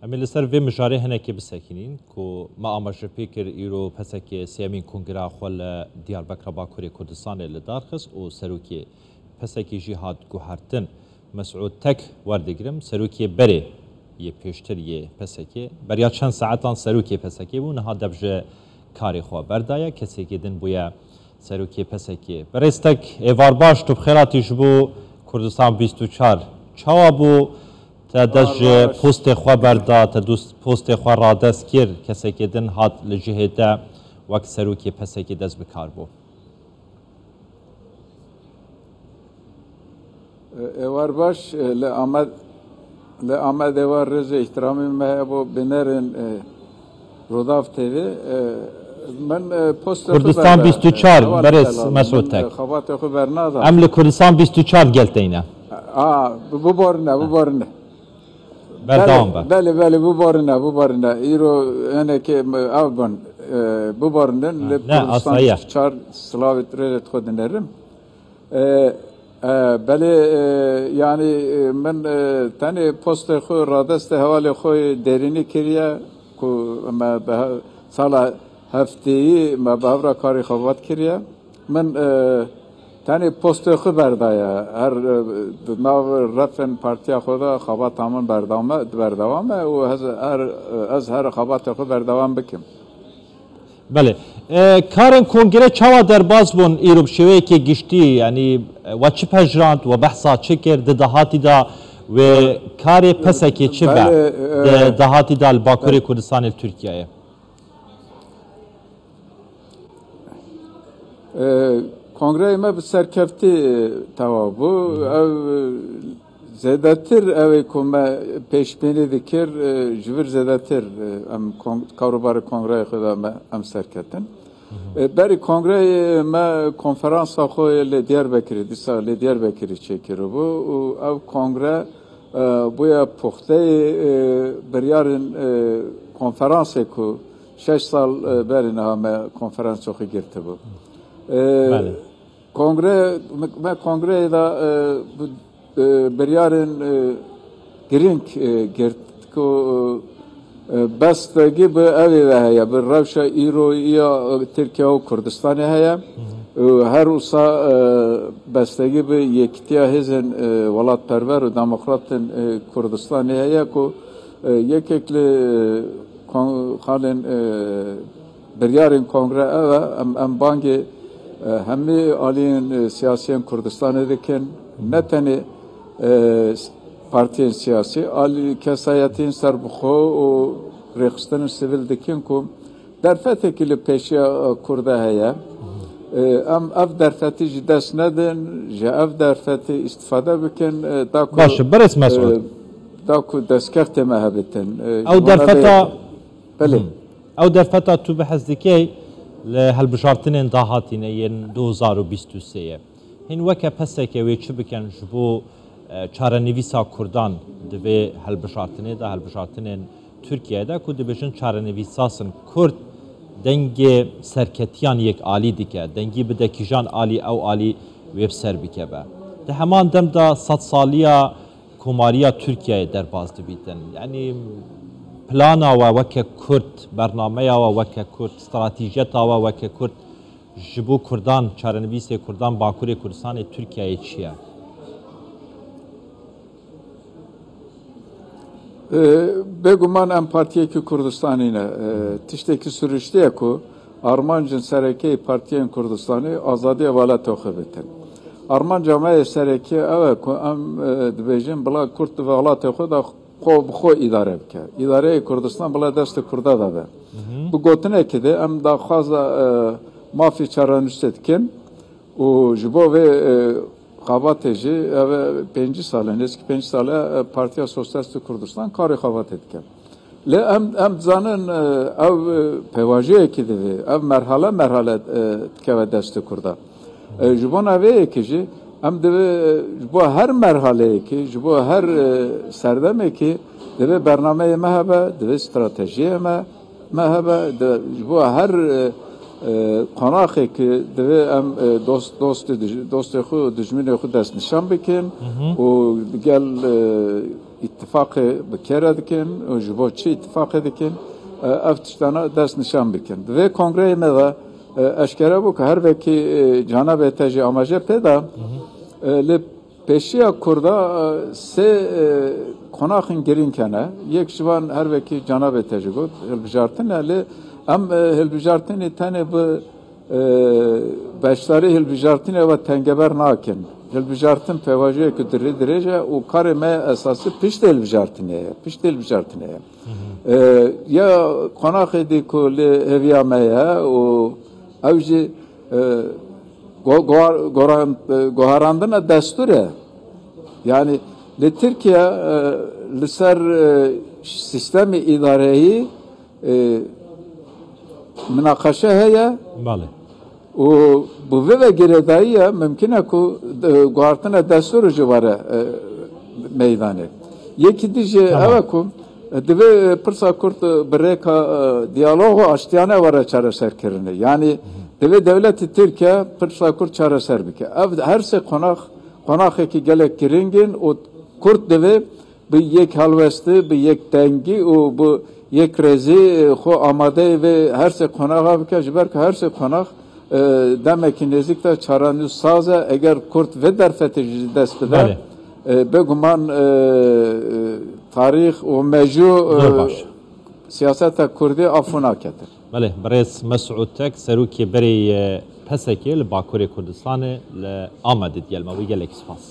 Em li ser vê mijarê hinekê bisekînin ku me amaje pê kir îro pesekê sêmîn kongreya xwe li Diyarbekira Bakurê Kurdistanê li darxist û serokê pesekê jî hat guhertin Mesûd Tek werdigirim serokê berê yê pêştir yê pesekê beriya çend saetan serokê pesekê bû niha dev ji karê xwe berdaye kesekê din bûye serokê pesekê berêz tek êvar baş tu bi xêratî ji bo Kurdistan 24 çawa bû te dest ji postê xwe berda te postê xwe radest kir kesekê din hat li cihê te wek serokê pesekê dest bi kar bû. Êvar baş li Amed êvar rêzê îhtiramê me heye bo binerin Rodav TV min postê Kurdistan 24 berêz Mesûd Tek xebatê xwe bernada em li Kurdistan 24 gelteyne bu borine berdewam be belê bu borine îro hinekê ev bin bu borinin li Kurdistan 24 silavê rêzê xwe dinerim belê yani min tenê postê xwe radestê hevalê xwe derînî kiriye ku me sala hefteyî me bi hevra karê xebat kiriye min tenê postê xwe berdaye her di nav refên partiya xwe de xebata min berdewam e û ez her xebatê xwe berdewam bikim. Belê karên kongre çawa derbas bûn îro bi şêweyekê giştî yanî we çi pejirand we behsa çi kir di dehatî da wê karê pesekê çi be di dehatî da li Bakurê Kurdistanê li Tirkiyeyê kongreyê me bi serkeftî tewa bû ev zêdetir ew ê ku me pêşbînî dikir ji vir zêdetir em karobarê kongreyê xwe de me em serketin berî kongreyê me konferansa xwe li Diyarbekirê dîsa li Diyarbekirê çêkiribû û ev kongre bûye puxteyê biryarên konferansê ku 6 sal berî niha me konferansa xwe girtibû me kongreyê de biryarên girîng girt ku bestgî bi evê de heye bi rewşa îroya Tirkiye û Kurdistanê heye her wisa bestgî bi yekîtiya hêzên welatperver û demokratên Kurdistanê heye ku yekek li xalên biryarên kongre ev e em bangê hemî aliyên siyasiyên Kurdistanê dikin ne tenê partiyên siyasî alî kesayetên serbixwe û rêxistinên sivîl dikin ku derfetekî li pêşiya Kurda heye em ev derfetî ji dest nedin ji ev derfetê îstîfade bikin baş berêz Mesûd da ku destkeftê me hebitin ew derfeta belê ew derfeta tu bi hez dikê li hilbijartinên dahatîne yên 2023 hîn weke pesekê wê çi bikin ji bo çarenivîsa Kurdan di vê hilbijartinê de hilbijartinên Tirkiyeyê ku dibêjin çarenivîsasın Kurd dengê serketiyan yek alî dike dengî bide kîjan alî ew alî wê bi ser bike be di heman dem da sedsaliya komariya Tirkiyeyê derbas dibîtin yanî plana we weke Kurd bernameya we weke Kurd stratîjeta we weke Kurd ji bo Kurdan çarenivîsê Kurdan Bakurê Kurdistanê Tirkiyeyê çi ye bêguman em partiyekî Kurdistanê ne tiştekî sürüştiye ku armancên serekeyê partiyên Kurdistanê azadiya welatê xwe bitin armanca me yê serekî ew e ku em dibêjin bila Kurd di welatê xwe de xwe bi xwe îdare bike îdareyê Kurdistan bila destê Kurda da be bi gotinekê de em daxwaza mafî çarenûstê dikin û ji bo vê xebatê jî ev 5 salên eskî 5 sale Partiya Sosyalîst Kurdistan karê xebatê dike lê em dizanin ev pêvajiyekî divê ev merhale dikeve destê Kurda ji bo navêyekê jî em divê ji bo her merhaleyekî ji bo her serdemekî divê bernameyê me hebe divê stratejiyê me hebe ji bo her qanaxekî divê em dostê xwe dijminê xwe dest nişan bikin û gel ittifakı bir kere dikin, ji bo çi ittifakı dikin, ev tiştana dest nişan bikin. Ve kongreye me de eşkere bu ki her veki Cenab-ı Teci amaje peda li peşiya Kurda se konakın girinkene yek şivan her veki Cenab-ı Teci got hilbijartin li em hilbijartin tane bu beşleri hilbijartin ve tengeber nakin hilbijartin pevaje ki derece o karime esası pişte hilbijartineye ya konak edi ku li heviyameye o evci goharandına desture yani li Türkiye li ser sistemi idareyi münakaşa heye o bu ve giredaiye mümkün ku gohartına destur civarı meydanı yeki diye evakum dive pırsa kurt breka diyalogu açtiyane var çare serkerine yani dive devleti Türkiye pırsa kurt çare serbike her se konak ki gelek giringin o kurt dive bir yek halvesti bir yek tengi o bu yek rezi xo amade ve her se konağa bike jiber ki her se konak demek ki nezikte çaranı saza eğer kurt ve derfeti dest beder beguman tarih o mevcu siyasete Kurdi afuna ketir. Bale, برئيس مسعود تك سروكي بري بسكي لباكوري كردستان لآمد ديال ما ويجي لك سپاس.